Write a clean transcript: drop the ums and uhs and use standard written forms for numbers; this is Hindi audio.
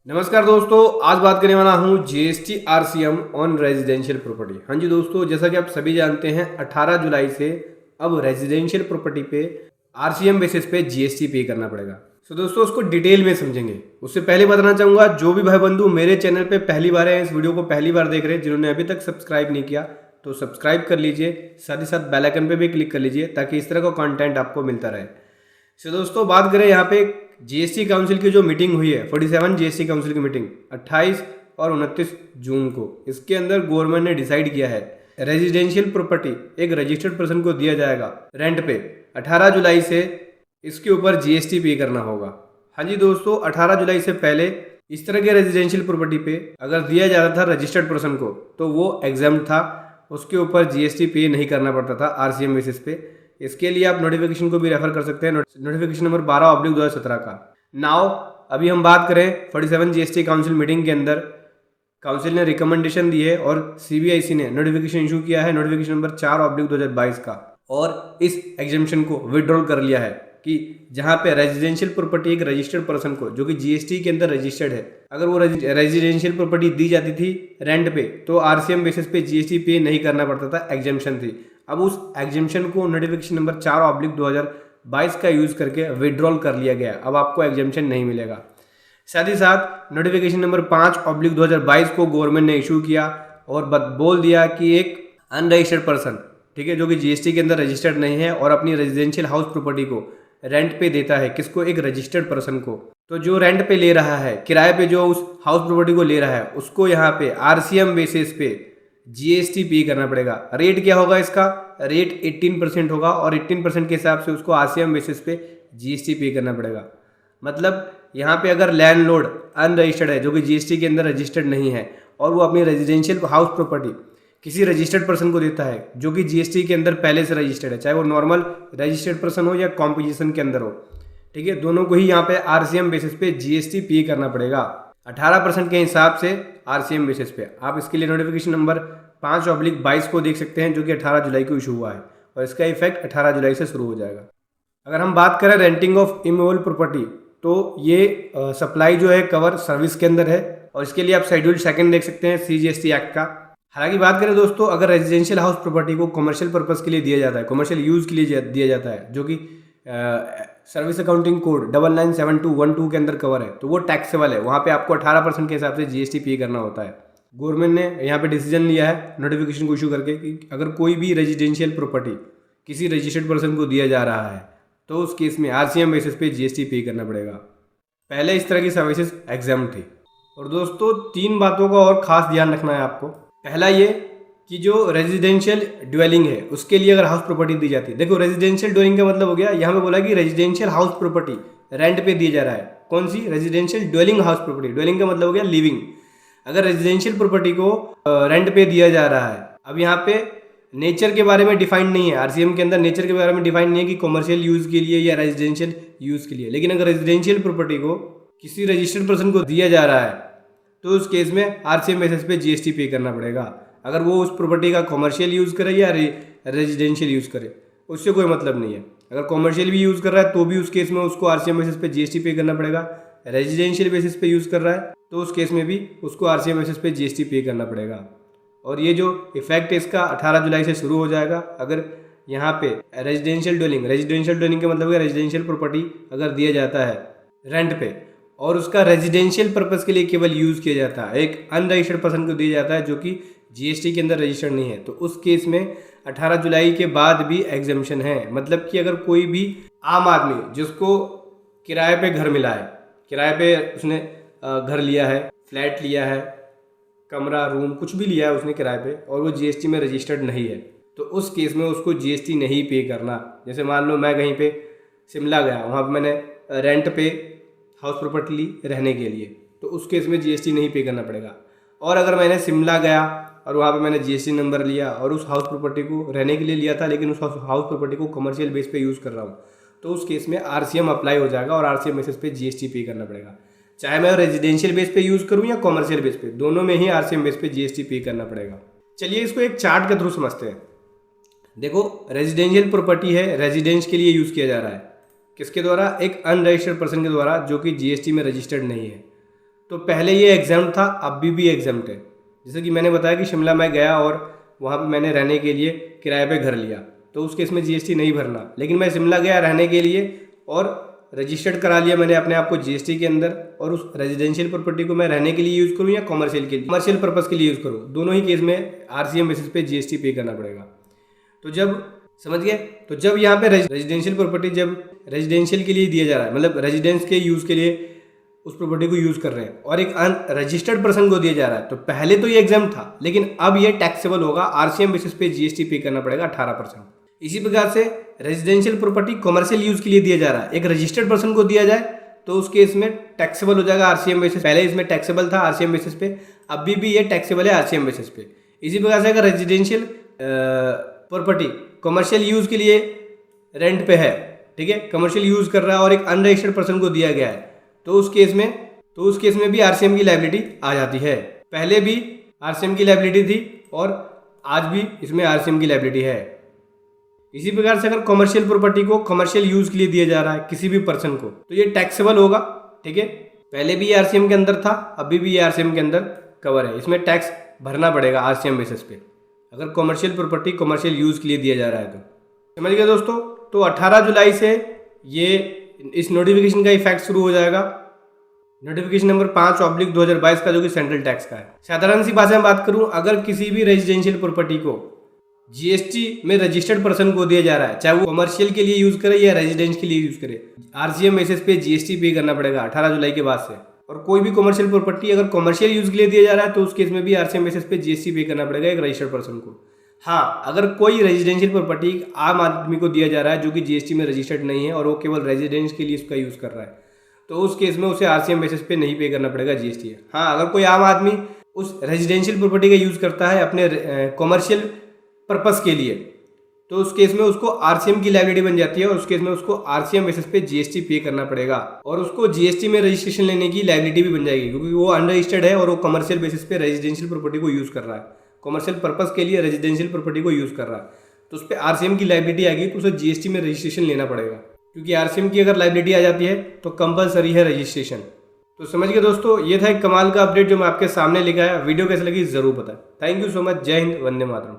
नमस्कार दोस्तों, आज बात करने वाला हूँ GST RCM on residential property. हाँ जी दोस्तों, जैसा कि आप सभी जानते हैं 18 जुलाई से अब रेजिडेंशियल प्रॉपर्टी पे आरसीएम बेसिस पे जीएसटी पे करना पड़ेगा। तो दोस्तों उसको डिटेल में समझेंगे। उससे पहले बताना चाहूँगा, जो भी भाई बंधु मेरे चैनल पे पहली बार है, इस वीडियो को पहली बार देख रहे हैं, जिन्होंने अभी तक सब्सक्राइब नहीं किया तो सब्सक्राइब कर लीजिए, साथ ही साथ बेल आइकन पे भी क्लिक कर लीजिए ताकि इस तरह का कंटेंट आपको मिलता रहे। तो दोस्तों बात करें यहाँ पे जीएसटी काउंसिल की जो मीटिंग हुई है, 47 जीएसटी काउंसिल की मीटिंग 28 और 29 जून को, इसके अंदर गवर्नमेंट ने डिसाइड किया है रेजिडेंशियल प्रॉपर्टी एक रजिस्टर्ड पर्सन को दिया जाएगा रेंट पे। 18 जुलाई से इसके ऊपर जीएसटी पे करना होगा। हाँ जी दोस्तों, 18 जुलाई से पहले इस तरह के रेजिडेंशियल प्रॉपर्टी पे अगर दिया जाता था रजिस्टर्ड पर्सन को तो वो एग्जाम्प्ट था, उसके ऊपर जीएसटी पे नहीं करना पड़ता था आरसीएम बेसिस पे। इसके लिए आप नोटिफिकेशन को भी रेफर कर सकते हैं, नोटिफिकेशन नंबर 12/2017 का। नाउ अभी हम बात करें 47 जीएसटी काउंसिल मीटिंग के अंदर काउंसिल ने रिकमेंडेशन दी है और सीबीआईसी ने नोटिफिकेशन इशू किया है, नोटिफिकेशन नंबर 4/2022 का, और इस एग्जाम्पशन को विड्रॉल कर लिया है कि जहां पे रेजिडेंशियल प्रॉपर्टी एक रजिस्टर्ड पर्सन को जो कि जीएसटी के अंदर रजिस्टर्ड है, अगर वो रेजिडेंशियल प्रॉपर्टी दी जाती थी रेंट पे तो आरसीएम बेसिस पे जीएसटी पे नहीं करना पड़ता था, एग्जाम्पशन थी। अब उस एग्जाम्पशन को नोटिफिकेशन नंबर 4/2022 का यूज करके विड्रॉल कर लिया गया। अब आपको एग्जाम्पशन नहीं मिलेगा। साथ ही साथ नोटिफिकेशन नंबर 5/2022 को गवर्नमेंट ने इशू किया और बोल दिया कि एक अनरजिस्टर्ड पर्सन, ठीक है, जो कि जीएसटी के अंदर रजिस्टर्ड नहीं है और अपनी रेजिडेंशियल हाउस प्रॉपर्टी को रेंट पे देता है, किसको? एक रजिस्टर्ड पर्सन को। तो जो रेंट पे ले रहा है, किराए पे जो उस हाउस प्रॉपर्टी को ले रहा है, उसको यहाँ पे आरसीएम बेसिस पे जीएसटी पे करना पड़ेगा। रेट क्या होगा इसका? रेट 18% होगा और 18% के हिसाब से उसको आरसीएम बेसिस पे जीएसटी पे करना पड़ेगा। मतलब यहाँ पे अगर लैंडलॉर्ड अनरजिस्टर्ड है, जो कि जीएसटी के अंदर रजिस्टर्ड नहीं है, और वो अपनी रेजिडेंशियल हाउस प्रॉपर्टी किसी रजिस्टर्ड पर्सन को देता है जो कि जीएसटी के अंदर पहले से रजिस्टर्ड है, चाहे वो नॉर्मल रजिस्टर्ड पर्सन हो या कॉम्पोजिशन के अंदर हो, ठीक है, दोनों को ही यहाँ पे आरसीएम बेसिस पे जीएसटी पे करना पड़ेगा 18% के हिसाब से आरसीएम बेसिस पे। आप इसके लिए नोटिफिकेशन नंबर 5/22 को देख सकते हैं, जो कि 18 जुलाई को इशू हुआ है और इसका इफेक्ट 18 जुलाई से शुरू हो जाएगा। अगर हम बात करें रेंटिंग ऑफ इमूवेबल प्रॉपर्टी, तो ये सप्लाई जो है कवर सर्विस के अंदर है और इसके लिए आप शेड्यूल 2 देख सकते हैं सीजीएसटी एक्ट का। हालांकि बात करें दोस्तों, अगर रेजिडेंशियल हाउस प्रॉपर्टी को कमर्शियल पर्पस के लिए दिया जाता है, कमर्शियल यूज़ के लिए दिया जाता है, जो कि सर्विस अकाउंटिंग कोड 997212 के अंदर कवर है, तो वो टैक्सेबल है। वहाँ पे आपको 18% के हिसाब से जीएसटी पे करना होता है। गवर्नमेंट ने यहाँ पे डिसीजन लिया है नोटिफिकेशन को इशू करके कि अगर कोई भी रेजिडेंशियल प्रॉपर्टी किसी रजिस्टर्ड पर्सन को दिया जा रहा है तो उस केस में आरसीएम बेसिस पे जीएसटी पे करना पड़ेगा। पहले इस तरह की सर्विसेज एग्जाम थी। और दोस्तों 3 बातों का और खास ध्यान रखना है आपको। पहला ये कि जो रेजिडेंशियल ड्वेलिंग है उसके लिए अगर हाउस प्रॉपर्टी दी जाती है, देखो रेजिडेंशियल ड्वेलिंग का मतलब हो गया, यहाँ पे बोला कि रेजिडेंशियल हाउस प्रॉपर्टी रेंट पे दी जा रहा है। कौन सी? Residential dwelling house property. Dwelling का मतलब हो गया लिविंग। अगर रेजिडेंशियल प्रॉपर्टी को रेंट पे दिया जा रहा है, अब यहाँ पे नेचर के बारे में डिफाइंड नहीं है, आरसीएम के अंदर नेचर के बारे में डिफाइंड नहीं है कि कॉमर्शियल यूज़ के लिए या रेजिडेंशियल यूज़ के लिए, लेकिन अगर रेजिडेंशियल प्रॉपर्टी को किसी रजिस्टर्ड पर्सन को दिया जा रहा है तो उस केस में आरसीएम बेसिस पे जीएसटी पे करना पड़ेगा। अगर वो उस प्रॉपर्टी का कॉमर्शियल यूज़ करे या रेजिडेंशियल यूज़ करे, उससे कोई मतलब नहीं है। अगर कॉमर्शियल भी यूज़ कर रहा है तो भी उस केस में उसको आरसीएम बेसिस पे जीएसटी पे करना पड़ेगा। रेजिडेंशियल बेसिस पे यूज़ कर रहा है तो उस केस में भी उसको आरसीएम बेसिस पे जीएसटी पे करना पड़ेगा। और ये जो इफेक्ट है इसका 18 जुलाई से शुरू हो जाएगा। अगर यहाँ पे रेजिडेंशियल ड्वेलिंग का मतलब है रेजिडेंशियल प्रॉपर्टी अगर दिया जाता है रेंट पे और उसका रेजिडेंशियल पर्पस के लिए केवल यूज़ किया जाता है, एक अनरजिस्टर्ड पर्सन को दिया जाता है जो कि जीएसटी के अंदर रजिस्टर्ड नहीं है, तो उस केस में 18 जुलाई के बाद भी एग्जाम्पशन है। मतलब कि अगर कोई भी आम आदमी जिसको किराए पे घर मिला है, किराए पे उसने घर लिया है, फ्लैट लिया है, कमरा, रूम, कुछ भी लिया है उसने किराए पे और वो जीएसटी में रजिस्टर्ड नहीं है, तो उस केस में उसको जीएसटी नहीं पे करना। जैसे मान लो मैं कहीं पे शिमला गया, वहाँ पे मैंने रेंट पे हाउस प्रॉपर्टी ली रहने के लिए, तो उस केस में जीएसटी नहीं पे करना पड़ेगा। और अगर मैंने शिमला गया और वहाँ पे मैंने जीएसटी नंबर लिया और उस हाउस प्रॉपर्टी को रहने के लिए लिया था, लेकिन उस हाउस प्रॉपर्टी को कमर्शियल बेस पे यूज़ कर रहा हूँ, तो उस केस में आरसीएम अप्लाई हो जाएगा और आरसीएम बेसिस पे जीएसटी पे करना पड़ेगा। चाहे मैं रेजिडेंशियल बेस पे यूज़ करूँ या कॉमर्शियल बेस पे, दोनों में ही आरसीएम बेस पे जीएसटी पे करना पड़ेगा। चलिए इसको एक चार्ट के थ्रू समझते हैं। देखो रेजिडेंशियल प्रॉपर्टी है, रेजिडेंस के लिए यूज़ किया जा रहा है, किसके द्वारा? एक अनरजिस्टर्ड पर्सन के द्वारा जो कि जीएसटी में रजिस्टर्ड नहीं है। तो पहले ये एग्जाम था, अभी भी एग्जाम है। जैसे कि मैंने बताया कि शिमला मैं गया और वहाँ पे मैंने रहने के लिए किराए पे घर लिया, तो उस केस में जीएसटी नहीं भरना। लेकिन मैं शिमला गया रहने के लिए और रजिस्टर्ड करा लिया मैंने अपने आप को जीएसटी के अंदर, और उस रेजिडेंशियल प्रॉपर्टी को मैं रहने के लिए यूज़ करूँ या कमर्शियल पर्पज़ के लिए यूज़ करूँ, दोनों ही केस में आरसीएम बेसिस पे जीएसटी पे करना पड़ेगा। तो जब समझ गए, तो जब यहाँ पे रेजिडेंशियल प्रॉपर्टी जब रेजिडेंशियल के लिए दिया जा रहा है, मतलब रेजिडेंस के यूज़ के लिए उस प्रॉपर्टी को यूज़ कर रहे हैं और एक अनरजिस्टर्ड पर्सन को दिया जा रहा है, तो पहले तो ये एग्जाम था, लेकिन अब ये टैक्सेबल होगा। आरसीएम बेसिस पे जीएसटी पे करना पड़ेगा 18%। इसी प्रकार से रेजिडेंशियल प्रॉपर्टी कमर्शियल यूज़ के लिए दिया जा रहा है, एक रजिस्टर्ड पर्सन को दिया जाए तो उस केस में टैक्सेबल हो जाएगा आरसीएम बेसिस। पहले इसमें टैक्सेबल था आरसीएम बेसिस पे, अभी भी ये टैक्सेबल है आरसीएम बेसिस पे। इसी प्रकार से अगर रेजिडेंशियल प्रॉपर्टी कमर्शियल यूज़ के लिए रेंट पे है, ठीक है, कमर्शियल यूज़ कर रहा है और एक अनरजिस्टर्ड पर्सन को दिया गया है, तो उस केस में भी आरसीएम की लायबिलिटी आ जाती है। पहले भी आरसीएम की लायबिलिटी थी और आज भी इसमें आरसीएम की लायबिलिटी है। इसी प्रकार से अगर कमर्शियल प्रॉपर्टी को कमर्शियल यूज़ के लिए दिया जा रहा है किसी भी पर्सन को, तो ये टैक्सेबल होगा, ठीक है। पहले भी ये आरसीएम के अंदर था, अभी भी ये आरसीएम के अंदर कवर है, इसमें टैक्स भरना पड़ेगा आरसीएम बेसिस पे अगर कमर्शियल प्रॉपर्टी कमर्शियल यूज़ के लिए दिया जा रहा है तो। समझ गए दोस्तों। तो 18 जुलाई से ये इस नोटिफिकेशन का इफेक्ट शुरू हो जाएगा, नोटिफिकेशन नंबर 5/2022 का, जो कि सेंट्रल टैक्स का है। साधारण सी भाषा में बात करूं, अगर किसी भी रेजिडेंशियल प्रॉपर्टी को जीएसटी में रजिस्टर्ड पर्सन को दिया जा रहा है, चाहे वो कमर्शियल के लिए यूज करे या रेजिडेंस के लिए यूज करे, आरसीएम बेसिस पे जीएसटी पे करना पड़ेगा 18 जुलाई के बाद से। और कोई भी कमर्शियल प्रॉपर्टी अगर कमर्शियल यूज के लिए दिया जा रहा है तो उस केस में भी आरसीएम बेसिस पे जीएसटी पे करना पड़ेगा एक रजिस्टर्ड पर्सन को। हाँ, अगर कोई रेजिडेंशियल प्रॉपर्टी आम आदमी को दिया जा रहा है जो कि जीएसटी में रजिस्टर्ड नहीं है और वो केवल रेजिडेंस के लिए उसका यूज कर रहा है, तो उस केस में उसे आरसीएम बेसिस पे नहीं पे करना पड़ेगा जीएसटी। हाँ, अगर कोई आम आदमी उस रेजिडेंशियल प्रॉपर्टी का यूज करता है अपने कमर्शियल पर्पस के लिए, तो उस केस में उसको आरसीएम की लायबिलिटी बन जाती है और उस केस में उसको आरसीएम बेसिस पे जीएसटी पे करना पड़ेगा और उसको जीएसटी में रजिस्ट्रेशन लेने की लायबिलिटी भी बन जाएगी, क्योंकि वो अनरजिस्टर्ड है और वो कमर्शियल बेसिस पे रेजिडेंशियल प्रॉपर्टी को यूज कर रहा है, कमर्शियल पर्पस के लिए रेजिडेंशियल प्रॉपर्टी को यूज कर रहा है, तो उस पर आरसीएम की लायबिलिटी आएगी तो उसे जीएसटी में रजिस्ट्रेशन लेना पड़ेगा, क्योंकि आरसीएम की अगर लायबिलिटी आ जाती है तो कंपलसरी है रजिस्ट्रेशन। तो समझ गए दोस्तों, ये था एक कमाल का अपडेट जो मैं आपके सामने लेकर आया। वीडियो कैसे लगी जरूर बताएं। Thank you so much. जय हिंद, वंदे मातरम।